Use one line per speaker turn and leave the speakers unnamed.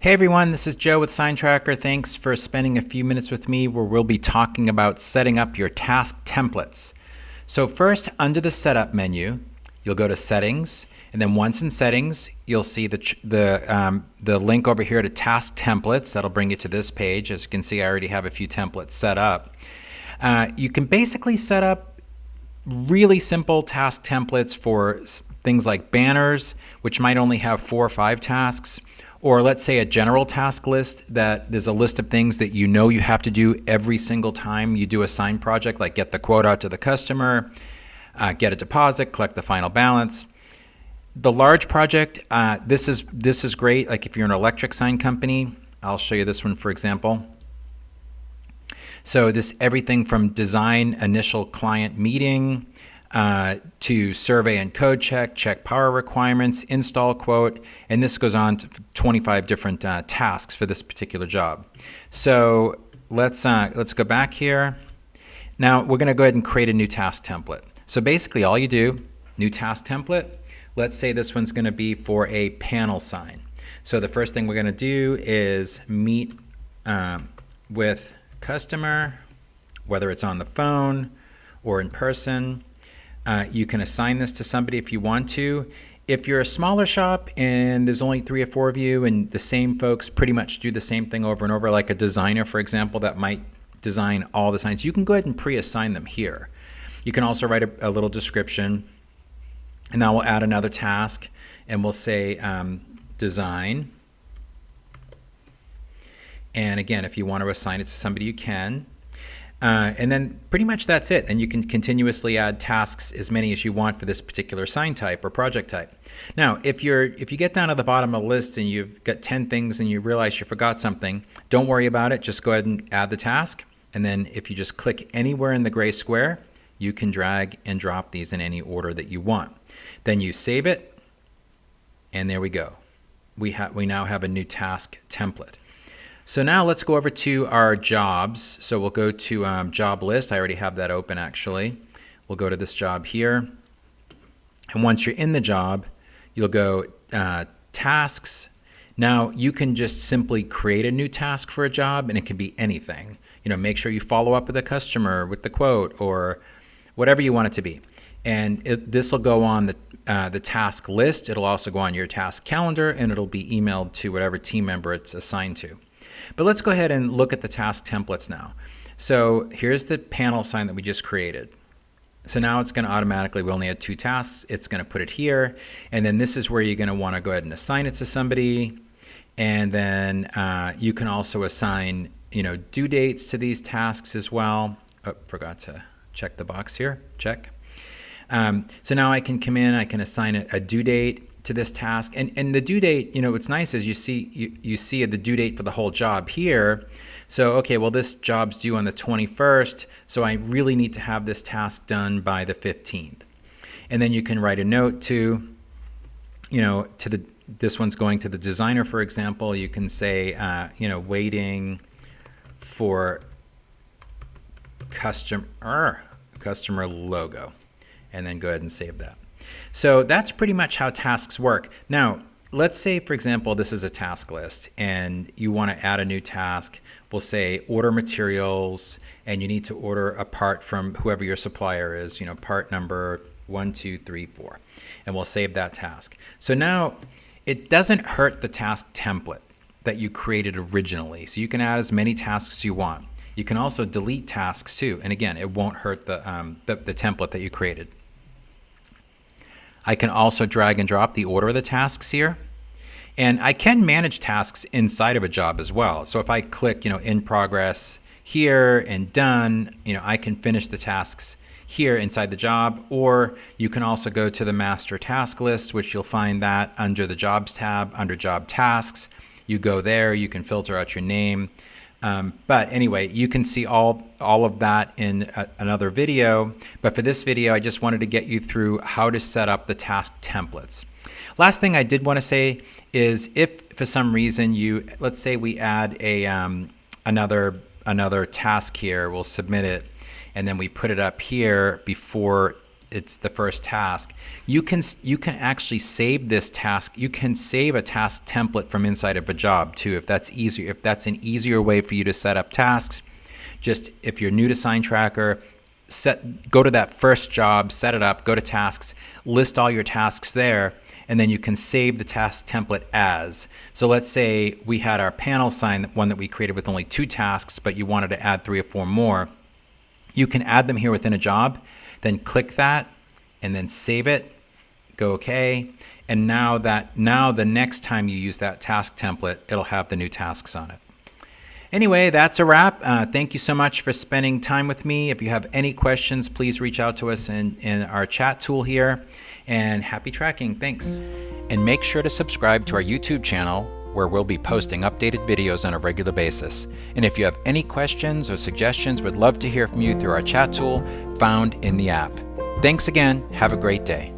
Hey everyone, this is Joe with SignTracker. Thanks for spending a few minutes with me where we'll be talking about setting up your task templates. So first, under the Setup menu, you'll go to Settings, and then once in Settings, you'll see the link over here to Task Templates. That'll bring you to this page. As you can see, I already have a few templates set up. You can basically set up really simple task templates for things like banners, which might only have 4 or 5 tasks. Or let's say a general task list that there's a list of things that you know you have to do every single time you do a sign project, like get the quote out to the customer, get a deposit, collect the final balance. The large project, this is great. Like if you're an electric sign company, I'll show you this one for example. So this everything from design initial client meeting, to survey and code check power requirements, install quote, and this goes on to 25 different tasks for this particular job. So let's go back here. Now we're going to go ahead and create a new task template. So basically all you do, new task template, let's say this one's going to be for a panel sign. So the first thing we're going to do is meet with customer, whether it's on the phone or in person. You can assign this to somebody if you want to. If you're a smaller shop and there's only 3 or 4 of you and the same folks pretty much do the same thing over and over, like a designer, for example, that might design all the signs, you can go ahead and pre-assign them here. You can also write a little description, and now we'll add another task, and we'll say design. And again, if you want to assign it to somebody, you can. And then pretty much that's it. And you can continuously add tasks, as many as you want for this particular sign type or project type. Now, if you get down to the bottom of the list and you've got 10 things and you realize you forgot something, don't worry about it. Just go ahead and add the task. And then if you just click anywhere in the gray square, you can drag and drop these in any order that you want. Then you save it, and there we go. We now have a new task template. So now let's go over to our jobs. So we'll go to job list. I already have that open actually. We'll go to this job here. And once you're in the job, you'll go tasks. Now you can just simply create a new task for a job, and it can be anything. Make sure you follow up with a customer with the quote or whatever you want it to be. And this will go on the task list. It'll also go on your task calendar, and it'll be emailed to whatever team member it's assigned to. But let's go ahead and look at the task templates now. So here's the panel sign that we just created. So now it's going to automatically, we only had 2 tasks, it's going to put it here. And then this is where you're going to want to go ahead and assign it to somebody. And then you can also assign, due dates to these tasks as well. Oh, forgot to check the box here, check. So now I can come in, I can assign a due date to this task, and the due date, what's nice is you see the due date for the whole job here. So okay, well this job's due on the 21st, so I really need to have this task done by the 15th. And then you can write a note to this one's going to the designer, for example. You can say waiting for customer logo, and then go ahead and save that. So that's pretty much how tasks work. Now, let's say, for example, this is a task list and you want to add a new task. We'll say order materials, and you need to order a part from whoever your supplier is, part number 1, 2, 3, 4. And we'll save that task. So now it doesn't hurt the task template that you created originally. So you can add as many tasks as you want. You can also delete tasks too. And again, it won't hurt the template that you created. I can also drag and drop the order of the tasks here. And I can manage tasks inside of a job as well. So if I click, in progress here and done, I can finish the tasks here inside the job. Or you can also go to the master task list, which you'll find that under the jobs tab, under job tasks. You go there, you can filter out your name. But anyway, you can see all of that in another video. But for this video, I just wanted to get you through how to set up the task templates. Last thing I did want to say is if for some reason let's say we add a another task here, we'll submit it, and then we put it up here before it's the first task. You can actually save this task. You can save a task template from inside of a job too, if that's easier. If that's an easier way for you to set up tasks, just if you're new to SignTracker, go to that first job, set it up, go to tasks, list all your tasks there, and then you can save the task template as. So let's say we had our panel sign, one that we created with only 2 tasks, but you wanted to add 3 or 4 more. You can add them here within a job, then click that, and then save it, go OK, and now the next time you use that task template, it'll have the new tasks on it. Anyway, that's a wrap. Thank you so much for spending time with me. If you have any questions, please reach out to us in our chat tool here. And happy tracking. Thanks. And make sure to subscribe to our YouTube channel, where we'll be posting updated videos on a regular basis. And if you have any questions or suggestions, we'd love to hear from you through our chat tool found in the app. Thanks again. Have a great day.